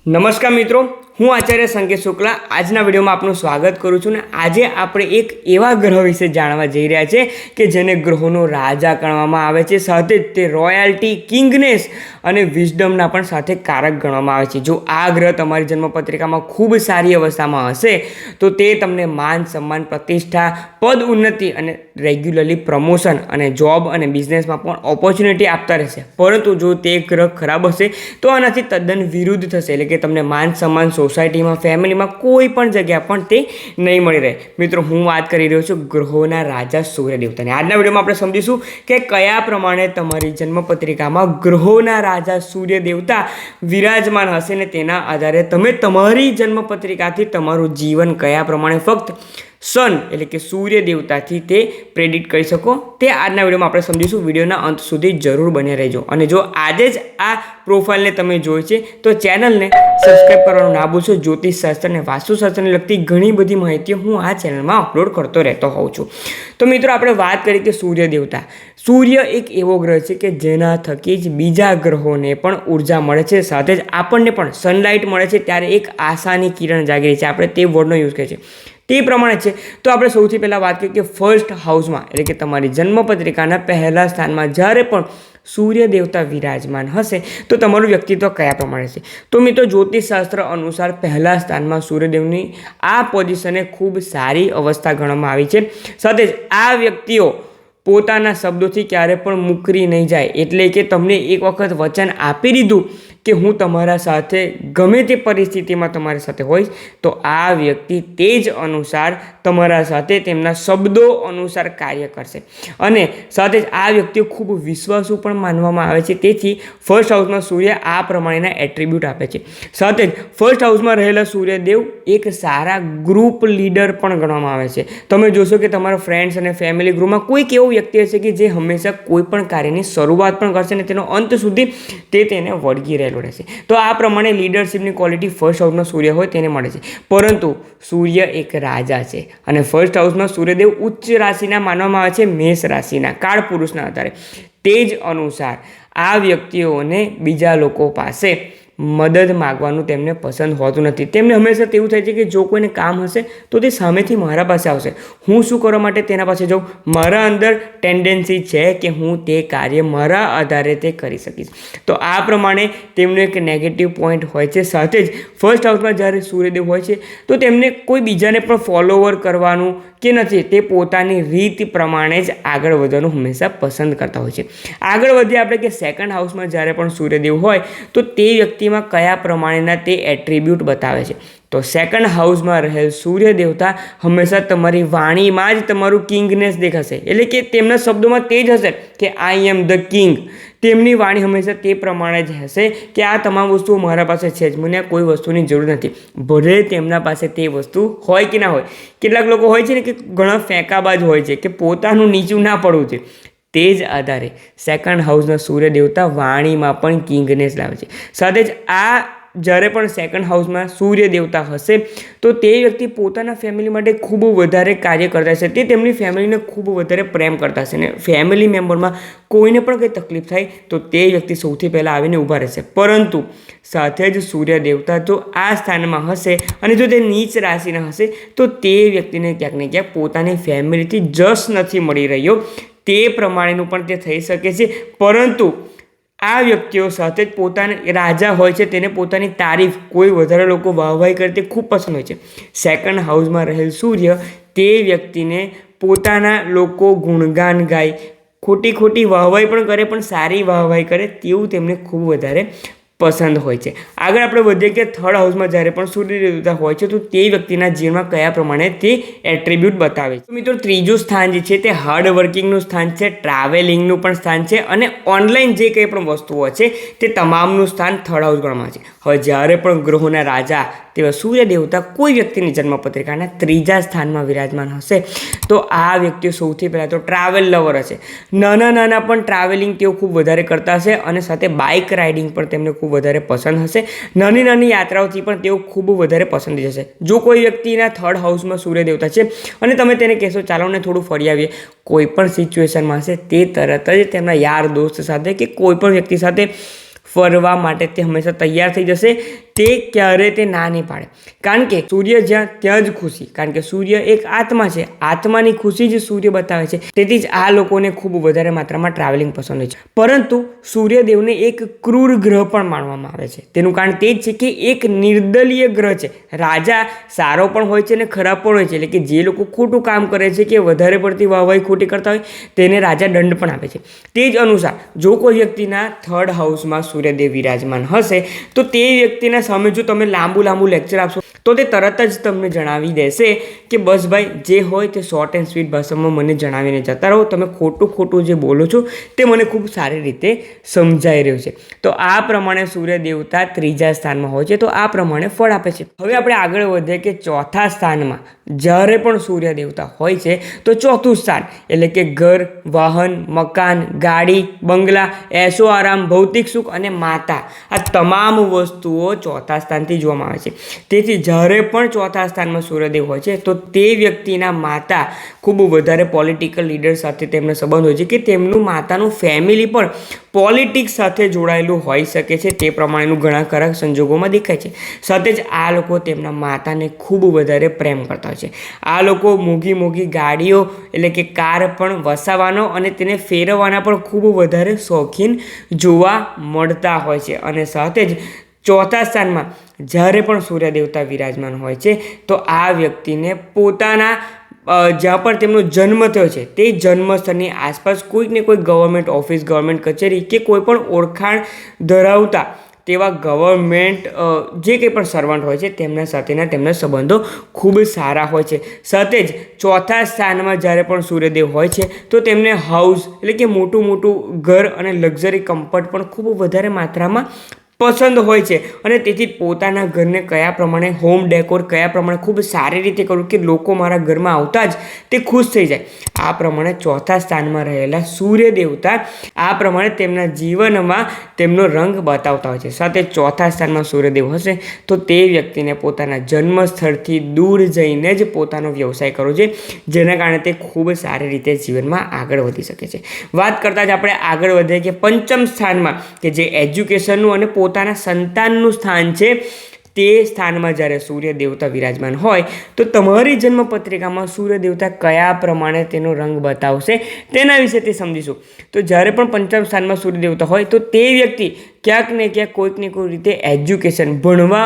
નમસ્કાર મિત્રો, હું આચાર્ય સંકેત શુક્લા આજના વિડીયોમાં આપનું સ્વાગત કરું છું. ને આજે આપણે એક એવા ગ્રહ વિશે જાણવા જઈ રહ્યા છે કે જેને ગ્રહોનો રાજા ગણવામાં આવે છે, સાથે જ તે રોયાલ્ટી, કિંગનેસ અને વિઝડમના પણ સાથે કારક ગણવામાં આવે છે. જો આ ગ્રહ તમારી જન્મપત્રિકામાં ખૂબ સારી અવસ્થામાં હશે તો તે તમને માન, સન્માન, પ્રતિષ્ઠા, પદ ઉન્નતિ અને રેગ્યુલરલી પ્રમોશન અને જોબ અને બિઝનેસમાં પણ ઓપોર્ચ્યુનિટી આપતા રહેશે. પરંતુ જો તે ગ્રહ ખરાબ હશે તો આનાથી તદ્દન વિરુદ્ધ થશે, એટલે કે તમને માન, સન્માન, સોસાયટીમાં, ફેમિલીમાં કોઈ પણ જગ્યા પણ તે નહીં મળી રહે. મિત્રો, હું વાત કરી રહ્યો છું ગ્રહોના રાજા સૂર્ય દેવતાની. આજના વિડીયોમાં આપણે સમજીશું કે કયા પ્રમાણે તમારી જન્મપત્રિકામાં ગ્રહોના રાજા સૂર્ય દેવતા વિરાજમાન હશે ને તેના આધારે તમે તમારી જન્મપત્રિકાથી તમારું જીવન કયા પ્રમાણે ફક્ત સન એટલે કે સૂર્ય દેવતાથી તે પ્રેડિક્ટ કરી શકો તે આજના વિડીયોમાં આપણે સમજીશું. વિડીયોના અંત સુધી જરૂર બન્યા રહેજો. અને જો આજે જ આ પ્રોફાઇલને તમે જોઈ છે તો ચેનલને સબસ્ક્રાઈબ કરવાનું ના ભૂલશો. જ્યોતિષશાસ્ત્ર અને વાસ્તુશાસ્ત્રને લગતી ઘણી બધી માહિતીઓ હું આ ચેનલમાં અપલોડ કરતો રહેતો હોઉં છું. તો મિત્રો, આપણે વાત કરી કે સૂર્ય દેવતા. સૂર્ય એક એવો ગ્રહ છે કે જેના થકી જ બીજા ગ્રહોને પણ ઉર્જા મળે છે, સાથે જ આપણને પણ સનલાઇટ મળે છે. ત્યારે એક આશાની કિરણ જાગી રહી છે, આપણે તે વર્ડનો યુઝ કરીએ છીએ તે પ્રમાણે છે. તો આપણે સૌથી પહેલાં વાત કરીએ કે ફર્સ્ટ હાઉસમાં એટલે કે તમારી જન્મપત્રિકાના પહેલા સ્થાનમાં જ્યારે પણ સૂર્ય દેવતા વિરાજમાન હશે તો તમારું વ્યક્તિત્વ કયા પ્રમાણે છે. તો મિત્રો, જ્યોતિષશાસ્ત્ર અનુસાર પહેલા સ્થાનમાં સૂર્યદેવની આ પોઝિશને ખૂબ સારી અવસ્થા ગણવામાં આવી છે. સાથે જ આ વ્યક્તિઓ પોતાના શબ્દોથી ક્યારે પણ મુકરી નહીં જાય, એટલે કે તમને એક વખત વચન આપી દીધું કે હું તમારા સાથે ગમે તે પરિસ્થિતિમાં તમારી સાથે હોઈશ, તો આ વ્યક્તિ તે જ અનુસાર તમારા સાથે તેમના શબ્દો અનુસાર કાર્ય કરશે. અને સાથે જ આ વ્યક્તિઓ ખૂબ વિશ્વાસુ પણ માનવામાં આવે છે. તેથી ફર્સ્ટ હાઉસમાં સૂર્ય આ પ્રમાણેના એટ્રીબ્યુટ આપે છે. સાથે જ ફર્સ્ટ હાઉસમાં રહેલા સૂર્યદેવ એક સારા ગ્રુપ લીડર પણ ગણવામાં આવે છે. તમે જોશો કે તમારા ફ્રેન્ડ્સ અને ફેમિલી ગ્રુપમાં કોઈક એવો વ્યક્તિ હશે કે જે હંમેશા કોઈ પણ કાર્યની શરૂઆત પણ કરશે અને તેનો અંત સુધી તેને વળગી રહેલો રહેશે. તો આ પ્રમાણે લીડરશિપની ક્વોલિટી ફર્સ્ટ હાઉસમાં સૂર્ય હોય તેને મળે છે. પરંતુ સૂર્ય એક રાજા છે અને ફર્સ્ટ હાઉસમાં સૂર્યદેવ ઉચ્ચ રાશિના માનવામાં આવે છે, મેષ રાશિના કાળપુરુષના આધારે. તે જ અનુસાર આ વ્યક્તિઓને બીજા લોકો પાસે મદદ માગવાનું તેમને પસંદ હોતું નથી. તેમને હંમેશા તેવું થાય છે કે જો કોઈને કામ હશે તો તે સામેથી મારા પાસે આવશે, હું શું કરવા માટે તેના પાસે જાઉં. મારા અંદર ટેન્ડન્સી છે કે હું તે કાર્ય મારા આધારે તે કરી શકીશ. તો આ પ્રમાણે તેમનો એક નેગેટિવ પોઈન્ટ હોય છે. સાથે જ ફર્સ્ટ હાઉસમાં જ્યારે સૂર્યદેવ હોય છે તો તેમને કોઈ બીજાને પણ ફોલોવર કરવાનું કે નથી, તે પોતાની રીત પ્રમાણે જ આગળ વધવાનું હંમેશા પસંદ કરતા હોય છે. આગળ વધીએ આપણે કે સેકન્ડ હાઉસમાં જ્યારે પણ સૂર્યદેવ હોય તો તે વ્યક્તિમાં કયા પ્રમાણેના તે એટ્રીબ્યુટ બતાવે છે. તો સેકન્ડ હાઉસમાં રહેલ સૂર્ય દેવતા હંમેશા તમારી વાણીમાં જ તમારું કિંગનેસ દેખાશે, એટલે કે તેમના શબ્દોમાં તે જ હશે કે આઈ એમ ધ કિંગ. તેમની વાણી હંમેશા તે પ્રમાણે જ હશે કે આ તમામ વસ્તુઓ મારા પાસે છે જ, મને કોઈ વસ્તુની જરૂર નથી. ભલે તેમના પાસે તે વસ્તુ હોય કે ના હોય. કેટલાક લોકો હોય છે ને કે ઘણા ફેંકાબાજ હોય છે કે પોતાનું નીચું ના પડવું છે. તે જ આધારે સેકન્ડ હાઉસના સૂર્ય દેવતા વાણીમાં પણ કિંગનેસ લાવે છે. સાથે જ આ જ્યારે પણ સેકન્ડ હાઉસમાં સૂર્ય દેવતા હશે તો તે વ્યક્તિ પોતાના ફેમિલી માટે ખૂબ વધારે કાર્ય કરતા હશે, તે તેમની ફેમિલીને ખૂબ વધારે પ્રેમ કરતા હશે. ને ફેમિલી મેમ્બરમાં કોઈને પણ કંઈ તકલીફ થાય તો તે વ્યક્તિ સૌથી પહેલાં આવીને ઊભા રહેશે. પરંતુ સાથે જ સૂર્ય દેવતા જો આ સ્થાનમાં હશે અને જો તે નીચ રાશિના હશે તો તે વ્યક્તિને ક્યાંક ને ક્યાંક પોતાની ફેમિલીથી જશ નથી મળી રહ્યો, તે પ્રમાણેનું પણ તે થઈ શકે છે. પરંતુ આ વ્યક્તિઓ સાથે જ પોતાના રાજા હોય છે, તેને પોતાની તારીફ કોઈ વધારે લોકો વાહવાહી કરે તે ખૂબ પસંદ હોય છે. સેકન્ડ હાઉસમાં રહેલ સૂર્ય તે વ્યક્તિને પોતાના લોકો ગુણગાન ગાય, ખોટી વાહવાહી પણ કરે પણ સારી વાહવાહી કરે તેવું તેમને ખૂબ વધારે પસંદ હોય છે. આગળ આપણે વધીએ કે થર્ડ હાઉસમાં જ્યારે પણ સૂર્ય દેવતા હોય છે તો તે વ્યક્તિના જીવનમાં કયા પ્રમાણે તે એટ્રીબ્યુટ બતાવે છે. મિત્રો, ત્રીજું સ્થાન જે છે તે હાર્ડ વર્કિંગનું સ્થાન છે, ટ્રાવેલિંગનું પણ સ્થાન છે અને ઓનલાઈન જે કંઈ પણ વસ્તુઓ છે તે તમામનું સ્થાન થર્ડ હાઉસ ગણવામાં છે. હવે જ્યારે પણ ગ્રહોના રાજા તેવા સૂર્ય દેવતા કોઈ વ્યક્તિની જન્મપત્રિકાના ત્રીજા સ્થાનમાં વિરાજમાન હશે તો આ વ્યક્તિઓ સૌથી પહેલાં તો ટ્રાવેલ લવર હશે. નાના પણ ટ્રાવેલિંગ તેઓ ખૂબ વધારે કરતા હશે અને સાથે બાઇક રાઇડિંગ પણ તેમને ખૂબ વધારે પસંદ હશે. નાની યાત્રાઓથી પણ તેઓ ખૂબ વધારે પસંદ હશે. જો કોઈ વ્યક્તિના થર્ડ હાઉસમાં સૂર્ય દેવતા છે અને તમે તેને કહેશો ચાલો ને થોડું ફરી આવીએ, કોઈ પણ સિચ્યુએશનમાં હશે તે તરત જ તેમના યાર દોસ્ત સાથે કે કોઈ પણ વ્યક્તિ સાથે ફરવા માટે તે હંમેશા તૈયાર થઈ જશે. તે ક્યારે તે ના નહીં પાડે, કારણ કે સૂર્ય જ્યાં ત્યાં જ ખુશી, કારણ કે સૂર્ય એક આત્મા છે, આત્માની ખુશી જ સૂર્ય બતાવે છે. તેથી જ આ લોકોને ખૂબ વધારે માત્રામાં ટ્રાવેલિંગ પસંદ હોય છે. પરંતુ સૂર્યદેવને એક ક્રૂર ગ્રહ પણ માનવામાં આવે છે. તેનું કારણ તે જ છે કે એક નિર્દલીય ગ્રહ છે. રાજા સારો પણ હોય છે અને ખરાબ પણ હોય છે, એટલે કે જે લોકો ખોટું કામ કરે છે કે વધારે પડતી વાહવાહી ખોટી કરતા હોય તેને રાજા દંડ પણ આપે છે. તે જ અનુસાર જો કોઈ વ્યક્તિના 3rd હાઉસમાં સૂર્યદેવ વિરાજમાન હશે તો તે વ્યક્તિના સામે જો તમે લાંબુ લેક્ચર આપશો તો તે તરત જ તમને જણાવી દેશે કે બસ ભાઈ જે હોય તે શોર્ટ એન્ડ સ્વીટ ભાષામાં મને જણાવીને જતા રહો, તમે ખોટું જે બોલો છો તે મને ખૂબ સારી રીતે સમજાઈ રહ્યું છે. તો આ પ્રમાણે સૂર્ય દેવતા 3જા સ્થાનમાં હોય છે, તો આ પ્રમાણે ફળ આપે છે. હવે આપણે આગળ વધીએ કે 4થા સ્થાનમાં જ્યારે પણ સૂર્ય દેવતા હોય છે તો 4થું સ્થાન એટલે કે ઘર, વાહન, મકાન, ગાડી, બંગલા, એશો આરામ, ભૌતિક સુખ અને માતા, આ તમામ વસ્તુઓ 4થા સ્થાનથી જોવામાં આવે છે. તેથી જ્યારે પણ 4થા સ્થાનમાં સૂર્યદેવ હોય છે તો તે વ્યક્તિના માતા ખૂબ વધારે પોલિટિકલ લીડર સાથે તેમને સંબંધ હોય છે કે તેમનું માતાનું ફેમિલી પણ પોલિટિક્સ સાથે જોડાયેલું હોઈ શકે છે. તે પ્રમાણેનું ઘણા ખરા સંજોગોમાં દેખાય છે. સાથે જ આ લોકો તેમના માતાને ખૂબ વધારે પ્રેમ કરતા હોય છે. આ લોકો મોંઘી ગાડીઓ એટલે કે કાર પણ વસાવવાનો અને તેને ફેરવવાના પણ ખૂબ વધારે શોખીન જોવા મળતા હોય છે. અને સાથે જ 4થા સ્થાનમાં જ્યારે પણ સૂર્ય દેવતા વિરાજમાન હોય છે તો આ વ્યક્તિને પોતાના જ્યાં પણ તેમનો જન્મ થયો છે તે જન્મસ્થળની આસપાસ કોઈક ને કોઈ ગવર્મેન્ટ ઓફિસ, ગવર્મેન્ટ કચેરી કે કોઈ પણ ઓળખાણ ધરાવતા તેવા ગવર્મેન્ટ જે કંઈ પણ સર્વન્ટ હોય છે તેમના સાથેના તેમના સંબંધો ખૂબ સારા હોય છે. સાથે જ 4થા સ્થાનમાં જ્યારે પણ સૂર્યદેવ હોય છે તો તેમને હાઉસ એટલે કે મોટું ઘર અને લક્ઝરી કમ્ફર્ટ પણ ખૂબ વધારે માત્રામાં પસંદ હોય છે. અને તેથી પોતાના ઘરને કયા પ્રમાણે હોમ ડેકોર કયા પ્રમાણે ખૂબ સારી રીતે કરવું કે લોકો મારા ઘરમાં આવતા જ તે ખુશ થઈ જાય, આ પ્રમાણે 4થા સ્થાનમાં રહેલા સૂર્ય દેવતા આ પ્રમાણે તેમના જીવનમાં તેમનો રંગ બતાવતા હોય છે. સાથે 4થા સ્થાનમાં સૂર્યદેવ હશે તો તે વ્યક્તિને પોતાના જન્મ સ્થળથી દૂર જઈને જ પોતાનો વ્યવસાય કરવો છે, જેના કારણે તે ખૂબ સારી રીતે જીવનમાં આગળ વધી શકે છે. વાત કરતાં જ આપણે આગળ વધીએ કે 5મ સ્થાનમાં કે જે એજ્યુકેશનનું અને પોતાના સંતાનનું સ્થાન છે, તે સ્થાનમાં જ્યારે સૂર્ય દેવતા વિરાજમાન હોય તો તમારી જન્મપત્રિકામાં સૂર્ય દેવતા કયા પ્રમાણે તેનો રંગ બતાવશે તેના વિશે તે સમજીશું. તો જ્યારે પણ 5મ સ્થાનમાં સૂર્ય દેવતા હોય તો તે વ્યક્તિ ક્યાંક ને ક્યાંક કોઈક ને કોઈ રીતે એજ્યુકેશન ભણવા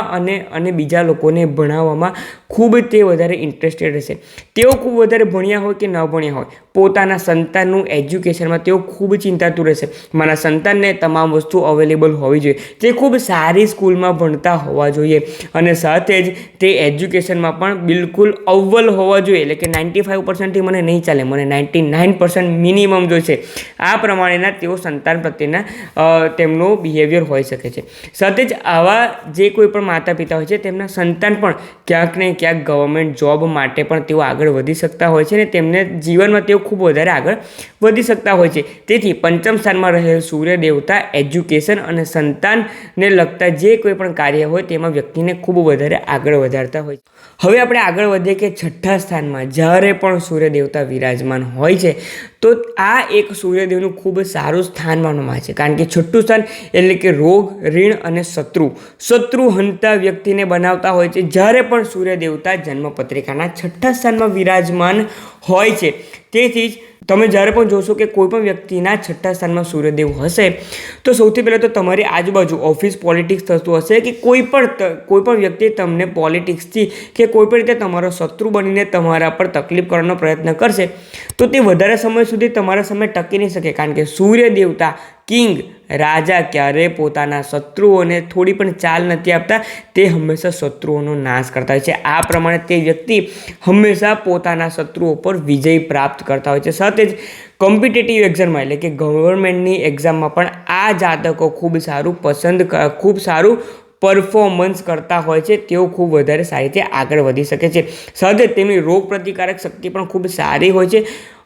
અને બીજા લોકોને ભણાવવામાં ખૂબ તે વધારે ઇન્ટરેસ્ટેડ રહેશે. તેઓ ખૂબ વધારે ભણ્યા હોય કે ન ભણ્યા હોય, પોતાના સંતાનનું એજ્યુકેશનમાં તેઓ ખૂબ ચિંતાતુર રહેશે. મારા સંતાનને તમામ વસ્તુ અવેલેબલ હોવી જોઈએ, તે ખૂબ સારી સ્કૂલમાં ભણતા હોવા જોઈએ અને સાથે જ તે એજ્યુકેશનમાં પણ બિલકુલ અવ્વલ હોવા જોઈએ. એટલે કે 95%થી મને નહીં ચાલે, મને 99% મિનિમમ જોઈશે. આ પ્રમાણેના તેઓ સંતાન પ્રત્યેના તેમનો બિહેવિયર હોઈ શકે છે. સાથે જ આવા જે કોઈ પણ માતા પિતા હોય છે તેમના સંતાન પણ ક્યાંક ને ક્યાંક ગવર્મેન્ટ જોબ માટે પણ તેઓ આગળ વધી શકતા હોય છે અને તેમને જીવનમાં તેઓ ખૂબ વધારે આગળ વધી શકતા હોય છે. તેથી 5મ સ્થાનમાં રહેલ સૂર્ય દેવતા એજ્યુકેશન અને સંતાનને લગતા જે કોઈ પણ કાર્ય હોય તેમાં વ્યક્તિને ખૂબ વધારે આગળ વધારતા હોય છે. હવે આપણે આગળ વધીએ કે 6ઠ્ઠા સ્થાનમાં જ્યારે પણ સૂર્ય દેવતા વિરાજમાન હોય છે તો આ એક સૂર્યદેવનું ખૂબ સારું સ્થાન માનવામાં આવે છે, કારણ કે 6ઠ્ઠું સ્થાન એટલે કે રોગ, ઋણ અને શત્રુ હંતા વ્યક્તિને બનાવતા હોય છે. જ્યારે પણ સૂર્ય દેવતા જન્મપત્રિકાના 6ઠ્ઠા સ્થાનમાં વિરાજમાન હોય છે, તેથી જ તમે જ્યારે પણ જોશો કે કોઈ પણ વ્યક્તિના 6ઠ્ઠા સ્થાનમાં સૂર્યદેવ હશે તો સૌથી પહેલાં તો તમારી આજુબાજુ ઓફિસ પોલિટિક્સ થતું હશે કે કોઈ પણ વ્યક્તિ તમને પોલિટિક્સથી કે કોઈ પણ રીતે તમારો શત્રુ બનીને તમારા પર તકલીફ કરવાનો પ્રયત્ન કરશે તો તે વધારે સમય સુધી તમારા સામે ટકી નહીં શકે, કારણ કે સૂર્ય દેવતા કિંગ રાજા ક્યારે પોતાના શત્રુઓને થોડી પણ ચાલ નથી આપતા, તે હંમેશા શત્રુઓનો નાશ કરતા હોય છે. આ પ્રમાણે તે વ્યક્તિ હંમેશા પોતાના શત્રુઓ પર વિજય પ્રાપ્ત કરતા હોય છે. સાથે જ કોમ્પિટિટિવ એક્ઝામમાં એટલે કે ગવર્મેન્ટની એક્ઝામમાં પણ આ જાતકો ખૂબ સારું પરફોર્મન્સ કરતા હોય છે. તેઓ ખૂબ વધારે સારી રીતે આગળ વધી શકે છે. સાથે તેમની રોગ પ્રતિકારક શક્તિ પણ ખૂબ સારી હોય છે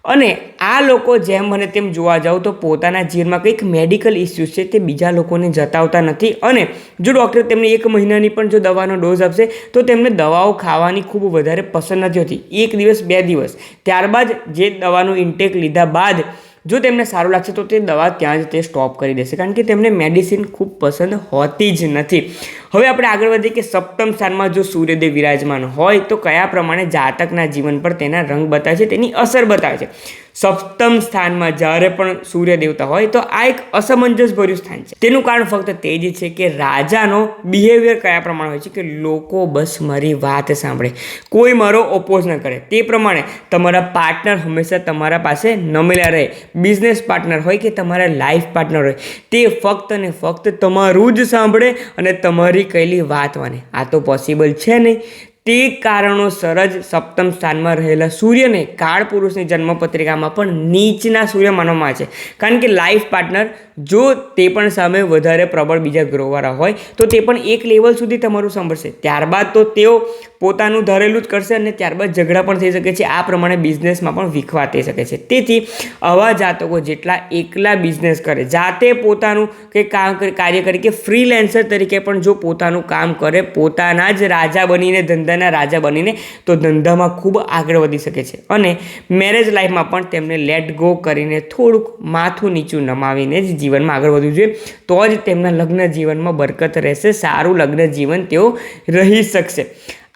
અને આ લોકો જેમ મને તેમ જોવા જાઓ તો પોતાના જીવનમાં કંઈક મેડિકલ ઇસ્યુઝ છે તે બીજા લોકોને જતાવતા નથી અને જો ડૉક્ટર તેમને 1 મહિનાની પણ જો દવાનો ડોઝ આપશે તો તેમને દવાઓ ખાવાની ખૂબ વધારે પસંદ નથી હોતી. 1 દિવસ 2 દિવસ ત્યારબાદ જે દવાનું ઇન્ટેક લીધા બાદ જો તેમને સારું લાગશે તો તે દવા ત્યાં જ તે સ્ટોપ કરી દેશે, કારણ કે તેમને મેડિસિન ખૂબ પસંદ હોતી જ નથી. હવે આપણે આગળ વધીએ કે સપ્તમ સ્થાનમાં જો સૂર્યદેવ વિરાજમાન હોય તો કયા પ્રમાણે જાતકના જીવન પર તેના રંગ બતાવે છે, તેની અસર બતાવે છે. સપ્તમ સ્થાનમાં જ્યારે પણ સૂર્ય દેવતા હોય તો આ એક અસમંજસભર્યું સ્થાન છે. તેનું કારણ ફક્ત તે જ છે કે રાજાનો બિહેવિયર કયા પ્રમાણે હોય છે કે લોકો બસ મારી વાત સાંભળે, કોઈ મારો ઓપોઝ ન કરે. તે પ્રમાણે તમારા પાર્ટનર હંમેશા તમારા પાસે નમેલા રહે. બિઝનેસ પાર્ટનર હોય કે તમારા લાઈફ પાર્ટનર હોય, તે ફક્ત ને ફક્ત તમારું જ સાંભળે અને તમારી કહેલી વાત માને. આ તો પોસિબલ છે નહીં. તે કારણોસર જ સપ્તમ સ્થાનમાં રહેલા સૂર્યને કાળપુરુષની જન્મપત્રિકામાં પણ નીચના સૂર્ય માનવામાં આવે છે. કારણ કે લાઈફ પાર્ટનર જો તે પણ સામે વધારે પ્રબળ બીજા ગ્રહોવાળા હોય તો તે પણ એક લેવલ સુધી તમારું સાંભળશે. ત્યારબાદ તો તેઓ પોતાનું ધારેલું જ કરશે અને ત્યારબાદ ઝઘડા પણ થઈ શકે છે. આ પ્રમાણે બિઝનેસમાં પણ વિખવા થઈ શકે છે. તેથી આવા જાતકો જેટલા એકલા બિઝનેસ કરે, જાતે પોતાનું કંઈ કામ કાર્ય કરે કે ફ્રીલેન્સર તરીકે પણ જો પોતાનું કામ કરે, પોતાના જ રાજા બનીને ધંધાના રાજા બનીને, તો ધંધામાં ખૂબ આગળ વધી શકે છે. અને મેરેજ લાઈફમાં પણ તેમને લેટ ગો કરીને થોડુંક માથું નીચું નમાવીને જ જીવનમાં આગળ વધવું જોઈએ. તો જ તેમના લગ્ન જીવનમાં બરકત રહેશે, સારું લગ્ન જીવન તેઓ રહી શકશે.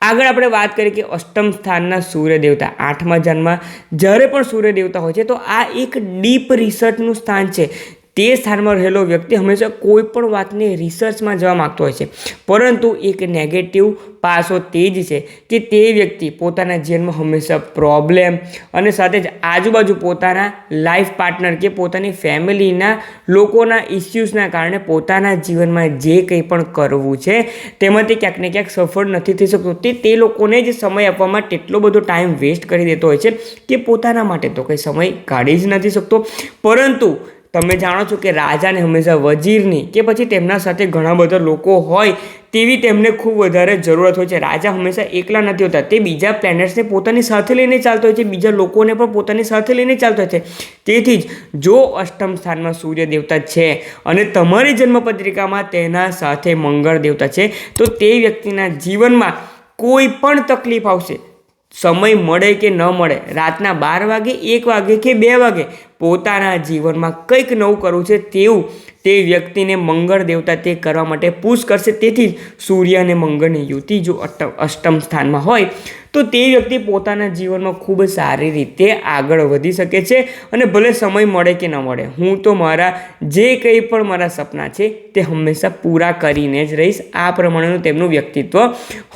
આગળ આપણે વાત કરીએ કે અષ્ટમ સ્થાનના સૂર્ય દેવતા 8મા જન્મમાં જ્યારે પણ સૂર્ય દેવતા હોય છે તો આ એક ડીપ રિસર્ચનું સ્થાન છે. તે સ્થાનમાં રહેલો વ્યક્તિ હંમેશા કોઈ પણ વાતને રિસર્ચમાં જવા માગતો હોય છે, પરંતુ એક નેગેટિવ પાસો તે જ છે કે તે વ્યક્તિ પોતાના જીવનમાં હંમેશા પ્રોબ્લેમ અને સાથે જ આજુબાજુ પોતાના લાઈફ પાર્ટનર કે પોતાની ફેમિલીના લોકોના ઇસ્યુઝના કારણે પોતાના જીવનમાં જે કંઈ પણ કરવું છે તેમાંથી ક્યાંક ને ક્યાંક સફળ નથી થઈ શકતો. તે લોકોને જ સમય આપવામાં તેટલો બધો ટાઈમ વેસ્ટ કરી દેતો હોય છે કે પોતાના માટે તો કંઈ સમય કાઢી જ નથી શકતો. પરંતુ તમે જાણો છો કે રાજાને હંમેશા વજીરની કે પછી તેમના સાથે ઘણા બધા લોકો હોય તેવી તેમને ખૂબ વધારે જરૂરત હોય છે. રાજા હંમેશા એકલા નથી હોતા, તે બીજા પ્લેનેટ્સને પોતાની સાથે લઈને ચાલતો હોય છે, બીજા લોકોને પણ પોતાની સાથે લઈને ચાલતો હોય છે. તેથી જ જો અષ્ટમ સ્થાનમાં સૂર્ય દેવતા છે અને તમારી જન્મપત્રિકામાં તેના સાથે મંગળ દેવતા છે તો તે વ્યક્તિના જીવનમાં કોઈ પણ તકલીફ આવશે, સમય મળે કે ન મળે, રાતના 12 વાગે, 1 વાગે કે 2 વાગે, પોતાના જીવનમાં કંઈક નવું કરવું છે તેવું તે વ્યક્તિને મંગળ દેવતા તે કરવા માટે પુશ કરશે. તેથી જ સૂર્ય અને મંગળની યુતિ જો અષ્ટમ સ્થાનમાં હોય તો તે વ્યક્તિ પોતાના જીવનમાં ખૂબ સારી રીતે આગળ વધી શકે છે. અને ભલે સમય મળે કે ન મળે, હું તો મારા જે કંઈ પણ મારા સપના છે તે હંમેશા પૂરા કરીને જ રહીશ. આ પ્રમાણેનું તેમનું વ્યક્તિત્વ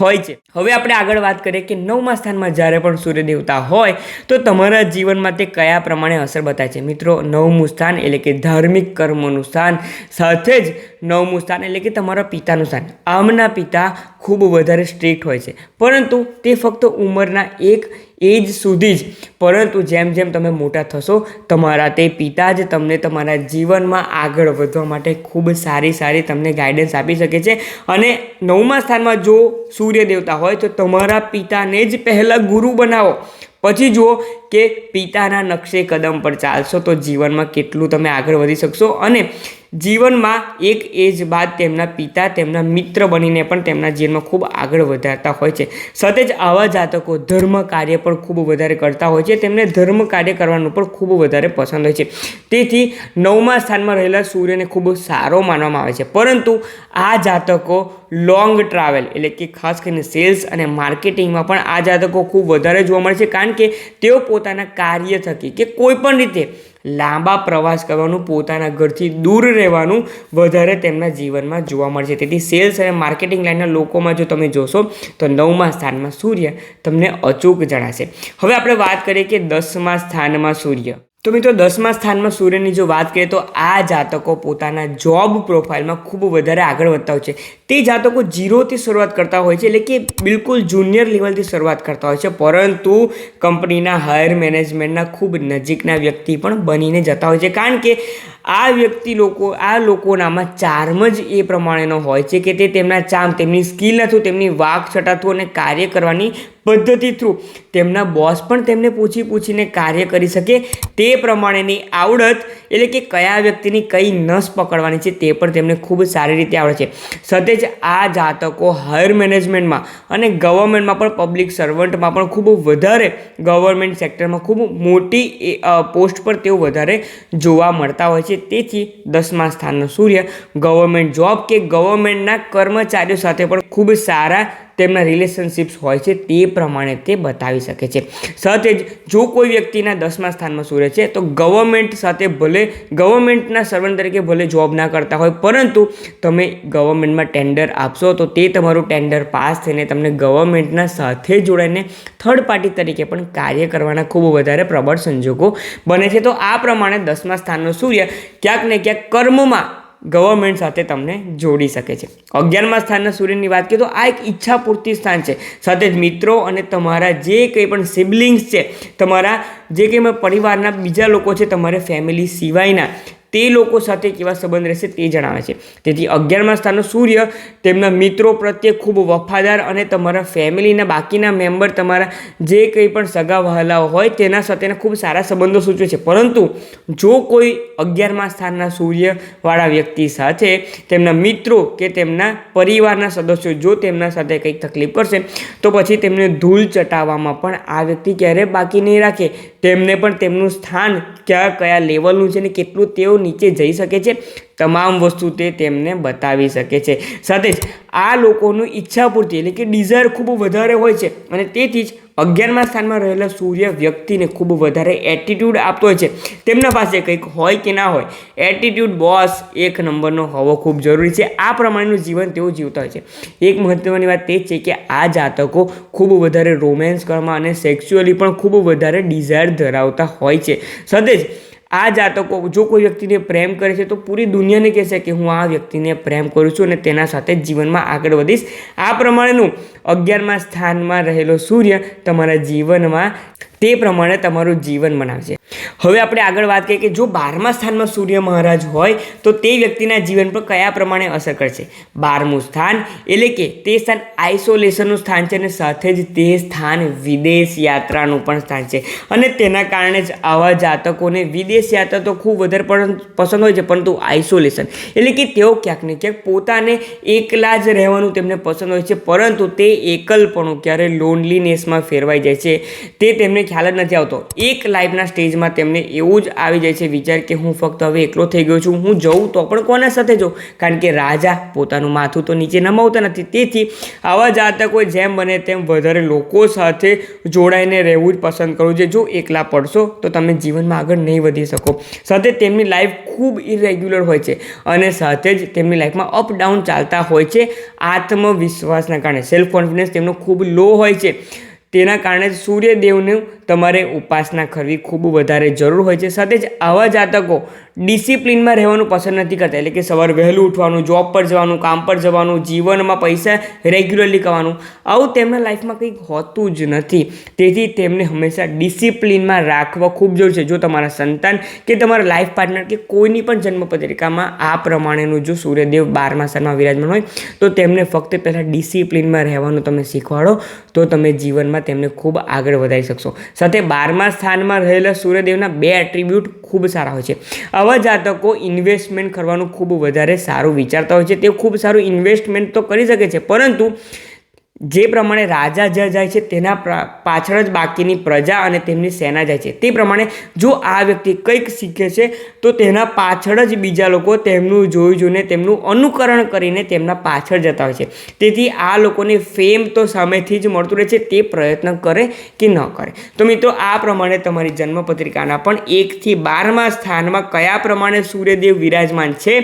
હોય છે. હવે આપણે આગળ વાત કરીએ કે 9મા સ્થાનમાં જ્યારે પણ સૂર્ય દેવતા હોય તો તમારા જીવનમાં તે કયા પ્રમાણે અસર બતાવે છે. મિત્રો, 9મું સ્થાન એટલે કે ધાર્મિક કર્મોનું સ્થાન, સાથે જ 9મું સ્થાન એટલે કે તમારા પિતાનું સ્થાન. આમના પિતા ખૂબ વધારે સ્ટ્રિક્ટ હોય છે, પરંતુ તે ફક્ત ઉંમરના એક એજ સુધી જ, પરંતુ જેમ જેમ તમે મોટા થશો તમારા તે પિતા જ તમને તમારા જીવનમાં આગળ વધવા માટે ખૂબ સારી તમને ગાઈડન્સ આપી શકે છે. અને 9મા સ્થાનમાં જો સૂર્ય દેવતા હોય તો તમારા પિતાને જ પહેલાં ગુરુ બનાવો, પછી જુઓ કે પિતાના નકશે કદમ પર ચાલશો તો જીવનમાં કેટલું તમે આગળ વધી શકશો. અને જીવનમાં એક એજ બાદ તેમના પિતા તેમના મિત્ર બનીને પણ તેમના જીવનમાં ખૂબ આગળ વધારતા હોય છે. સાથે જ આવા જાતકો ધર્મ કાર્ય પણ ખૂબ વધારે કરતા હોય છે, તેમને ધર્મ કાર્ય કરવાનું પણ ખૂબ વધારે પસંદ હોય છે. તેથી 9મા સ્થાનમાં રહેલા સૂર્યને ખૂબ સારો માનવામાં આવે છે. પરંતુ આ જાતકો લોંગ ટ્રાવેલ એટલે કે ખાસ કરીને સેલ્સ અને માર્કેટિંગમાં પણ આ જાતકો ખૂબ વધારે જોવા મળે છે. કારણ કે તેઓ પોતાના કાર્ય થકી કે કોઈ પણ રીતે લાંબા પ્રવાસ કરવાનું, પોતાના ઘરથી દૂર રહેવાનું વધારે તેમના જીવનમાં જોવા મળે છે. તેથી સેલ્સ અને માર્કેટિંગ લાઇનના લોકોમાં જો તમે જોશો તો 9મા સ્થાનમાં સૂર્ય તમને અચૂક જણાશે. હવે આપણે વાત કરીએ કે 10મા સ્થાનમાં સૂર્ય. તો મિત્રો, 10મા સ્થાનમાં સૂર્યની જો વાત કરીએ તો આ જાતકો પોતાના જોબ પ્રોફાઇલમાં ખૂબ વધારે આગળ વધતા હોય છે. તે જાતકો 0થી શરૂઆત કરતા હોય છે, એટલે કે બિલકુલ જુનિયર લેવલથી શરૂઆત કરતા હોય છે, પરંતુ કંપનીના હાયર મેનેજમેન્ટના ખૂબ નજીકના વ્યક્તિ પણ બનીને જતા હોય છે. કારણ કે આ લોકોનામાં ચાર્મ જ એ પ્રમાણેનો હોય છે કે તે તેમના ચાર્મ, તેમની સ્કિલ થ્રુ, તેમની વાક છટા થ્રુ અને કાર્ય કરવાની પદ્ધતિ થ્રુ તેમના બોસ પણ તેમને પૂછીને કાર્ય કરી શકે તે પ્રમાણેની આવડત, એટલે કે કયા વ્યક્તિની કઈ નસ પકડવાની છે તે પણ તેમને ખૂબ સારી રીતે આવડે છે. સાથે જ આ જાતકો હાયર મેનેજમેન્ટમાં અને ગવર્મેન્ટમાં પણ, પબ્લિક સર્વન્ટમાં પણ ખૂબ વધારે, ગવર્મેન્ટ સેક્ટરમાં ખૂબ મોટી પોસ્ટ પર તેઓ વધારે જોવા મળતા હોય છે. છે, તેથી 10મા સ્થાનનો સૂર્ય ગવર્મેન્ટ જોબ કે ગવર્મેન્ટના કર્મચારીઓ સાથે પણ ખૂબ સારા તેમના રિલેશનશિપ્સ હોય છે તે પ્રમાણે તે બતાવી શકે છે. સાથે જ જો કોઈ વ્યક્તિના 10મા સ્થાનમાં સૂર્ય છે તો ગવર્મેન્ટ સાથે ભલે ગવર્મેન્ટના સર્વન્ટ તરીકે ભલે જોબ ના કરતા હોય, પરંતુ તમે ગવર્મેન્ટમાં ટેન્ડર આપશો તો તે તમારું ટેન્ડર પાસ થઈને તમને ગવર્મેન્ટના સાથે જોડાઈને થર્ડ પાર્ટી તરીકે પણ કાર્ય કરવાના ખૂબ વધારે પ્રબળ સંજોગો બને છે. તો આ પ્રમાણે 10મા સ્થાનનો સૂર્ય ક્યાંક ને ક્યાંક કર્મમાં ગવર્મેન્ટ સાથે તમને જોડી શકે છે. 11મા સ્થાનના સૂર્યની વાત કરીએ તો આ એક ઈચ્છા પૂર્તિ સ્થાન છે. સાથે જ મિત્રો અને તમારા જે કંઈ પણ સિબલિંગ્સ છે, તમારા જે કંઈ પણ પરિવારના બીજા લોકો છે, તમારે ફેમિલી સિવાયના તે લોકો સાથે કેવા સંબંધ રહેશે તે જણાવે છે. તેથી 11મા સ્થાનનો સૂર્ય તેમના મિત્રો પ્રત્યે ખૂબ વફાદાર અને તમારા ફેમિલીના બાકીના મેમ્બર, તમારા જે કંઈ પણ સગા વહાલાઓ હોય તેના સાથેના ખૂબ સારા સંબંધો સૂચવે છે. પરંતુ જો કોઈ 11મા સ્થાનના સૂર્યવાળા વ્યક્તિ સાથે તેમના મિત્રો કે તેમના પરિવારના સદસ્યો જો તેમના સાથે કંઈક તકલીફ કરશે તો પછી તેમને ધૂળ ચટાવવામાં પણ આ વ્યક્તિ ક્યારેય બાકી નહીં રાખે. તેમને પણ તેમનું સ્થાન કયા લેવલનું છે ને કેટલું તેઓ નીચે જઈ શકે છે, તમામ વસ્તુ તે તેમને બતાવી શકે છે. સાથે જ આ લોકોનું ઈચ્છાપૂર્તિ એટલે કે ડિઝાયર ખૂબ વધારે હોય છે અને તેથી જ 11મા સ્થાનમાં રહેલા સૂર્ય વ્યક્તિને ખૂબ વધારે એટીટ્યૂડ આપતો હોય છે. તેમના પાસે કંઈક હોય કે ના હોય, એટીટ્યૂડ બોસ એક નંબરનો હોવો ખૂબ જરૂરી છે. આ પ્રમાણેનું જીવન તેઓ જીવતા હોય છે. એક મહત્ત્વની વાત તે છે કે આ જાતકો ખૂબ વધારે રોમેન્સ કરવામાં અને સેક્સ્યુઅલી પણ ખૂબ વધારે ડિઝાયર ધરાવતા હોય છે. સાથે જ આ જાતકો જો કોઈ વ્યક્તિને પ્રેમ કરે છે તો પૂરી દુનિયાને કહેશે કે હું આ વ્યક્તિને પ્રેમ કરું છું અને તેના સાથે જીવનમાં આગળ વધીશ. આ પ્રમાણેનું 11મા સ્થાનમાં રહેલો સૂર્ય તમારા જીવનમાં તે પ્રમાણે તમારું જીવન બનાવે છે. હવે આપણે આગળ વાત કરીએ કે જો 12મા સ્થાનમાં સૂર્ય મહારાજ હોય તો તે વ્યક્તિના જીવન પર કયા પ્રમાણે અસર કરશે. 12મું સ્થાન એટલે કે તે સ્થાન આઇસોલેશનનું સ્થાન છે અને સાથે જ તે સ્થાન વિદેશ યાત્રાનું પણ સ્થાન છે અને તેના કારણે જ આવા જાતકોને વિદેશ યાત્રા તો ખૂબ વધારે પસંદ હોય છે, પરંતુ આઇસોલેશન એટલે કે તેઓ ક્યાંક ને ક્યાંક પોતાને એકલા જ રહેવાનું તેમને પસંદ હોય છે, પરંતુ તે એકલપણું ક્યારે લોનલીનેસમાં ફેરવાઈ જાય છે તે તેમને ખ્યાલ જ નથી આવતો. એક લાઈફના સ્ટેજમાં તેમને એવું જ આવી જાય છે વિચાર કે હું ફક્ત હવે એકલો થઈ ગયો છું, હું જઉં તો પણ કોના સાથે જઉં, કારણ કે રાજા પોતાનું માથું તો નીચે નમાવતા નથી. તેથી આવા જાતકો જેમ બને તેમ વધારે લોકો સાથે જોડાઈને રહેવું જ પસંદ કરવું છે. જો એકલા પડશો તો તમે જીવનમાં આગળ નહીં વધી શકો. સાથે તેમની લાઈફ ખૂબ ઇરેગ્યુલર હોય છે અને સાથે જ તેમની લાઈફમાં અપ ડાઉન ચાલતા હોય છે. આત્મવિશ્વાસના કારણે સેલ્ફ કોન્ફિડન્સ તેમનો ખૂબ લો હોય છે. તેના કારણે જ સૂર્યદેવનું તમારે ઉપાસના કરવી ખૂબ વધારે જરૂર હોય છે. સાથે જ આવા જાતકો ડિસિપ્લિનમાં રહેવાનું પસંદ નથી કરતા, એટલે કે સવારે વહેલું ઉઠવાનું, જોબ પર જવાનું, કામ પર જવાનું, જીવનમાં પૈસા રેગ્યુલરલી કમાવાનું, આવું તેમના લાઈફમાં કંઈક હોતું જ નથી. તેથી તેમને હંમેશા ડિસિપ્લિનમાં રાખવા ખૂબ જરૂર છે. જો તમારા સંતાન કે તમારા લાઈફ પાર્ટનર કે કોઈની પણ જન્મપત્રિકામાં આ પ્રમાણેનું જો સૂર્યદેવ 12મા સ્થાનમાં વિરાજમાન હોય તો તેમને ફક્ત પહેલાં ડિસિપ્લિનમાં રહેવાનું તમે શીખવાડો તો તમે જીવનમાં તેમને ખૂબ આગળ વધારી શકશો. સાથે 12મા સ્થાનમાં રહેલા સૂર્યદેવના 2 એટ્રીબ્યુટ ખૂબ સારા હોય છે. આવા જાતકો ઇન્વેસ્ટમેન્ટ કરવાનું ખૂબ વધારે સારું વિચારતા હોય છે. તે ખૂબ સારું ઇન્વેસ્ટમેન્ટ તો કરી શકે છે, પરંતુ જે પ્રમાણે રાજા જ્યાં જાય છે તેના પાછળ જ બાકીની પ્રજા અને તેમની સેના જાય છે. તે પ્રમાણે જો આ વ્યક્તિ કંઈક શીખે છે તો તેના પાછળ જ બીજા લોકો તેમનું જોઈને તેમનું અનુકરણ કરીને તેમના પાછળ જતા હોય છે. તેથી આ લોકોને ફેમ તો સામેથી જ મળતું રહે છે, તે પ્રયત્ન કરે કે ન કરે. તો મિત્રો આ પ્રમાણે તમારી જન્મપત્રિકાના પણ 1 થી 12મા સ્થાનમાં કયા પ્રમાણે સૂર્યદેવ વિરાજમાન છે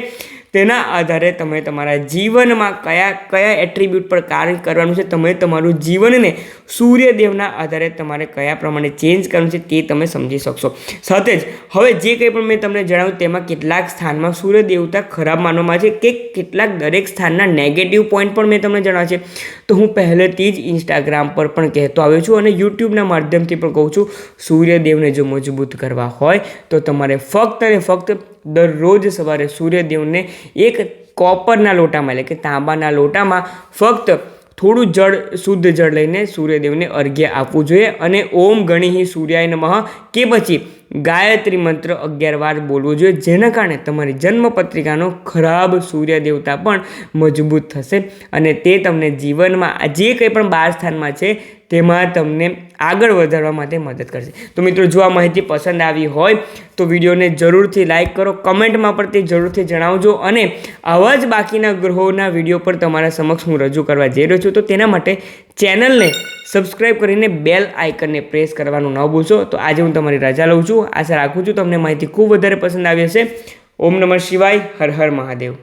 તેના આધારે તમે તમારા જીવનમાં કયા એટ્રીબ્યુટ પર કાર્ય કરવાનું છે, તમે તમારું જીવનને સૂર્યદેવના આધારે તમારે કયા પ્રમાણે ચેન્જ કરવાનું છે તે તમે સમજી શકશો. સાથે જ હવે જે કંઈ પણ મેં તમને જણાવ્યું તેમાં કેટલાક સ્થાનમાં સૂર્ય દેવતા ખરાબ માનવામાં આવે છે કે કેટલાક દરેક સ્થાનના નેગેટિવ પોઈન્ટ પણ મેં તમને જણાવ્યા છે. તો હું પહેલેથી જ ઇન્સ્ટાગ્રામ પર પણ કહેતો આવ્યો છું અને યુટ્યુબના માધ્યમથી પણ કહું છું, સૂર્યદેવને જો મજબૂત કરવા હોય તો તમારે ફક્ત અને ફક્ત દરરોજ સવારે સૂર્યદેવને એક કોપરના લોટામાં એટલે કે તાંબાના લોટામાં ફક્ત થોડું જળ, શુદ્ધ જળ લઈને સૂર્યદેવને અર્ઘ્ય આપવું જોઈએ અને ઓમ ગણીહિ સૂર્યાય નમઃ કે પછી ગાયત્રી મંત્ર 11 વાર બોલવું જોઈએ, જેના કારણે તમારી જન્મપત્રિકાનો ખરાબ સૂર્ય દેવતા પણ મજબૂત થશે અને તે તમને જીવનમાં જે કંઈ પણ 12 સ્થાનમાં છે તેમાં તમને આગળ વધારવા માટે મદદ કરશે. તો મિત્રો, જો આ માહિતી પસંદ આવી હોય તો વિડીયોને જરૂરથી લાઇક કરો, કમેન્ટમાં પણ તે જરૂરથી જણાવજો, અને આવા જ બાકીના ગ્રહોના વિડીયો પર તમારા સમક્ષ હું રજૂ કરવા જઈ રહ્યો છું. તો તેના માટે ચેનલને સબસ્ક્રાઇબ કરીને બેલ આઇકનને પ્રેસ કરવાનું ન ભૂલશો. તો આજે હું તમારી રજા લઉં છું. આશા રાખું છું તમને માહિતી ખૂબ વધારે પસંદ આવી હશે. ઓમ નમઃ શિવાય. હર હર મહાદેવ.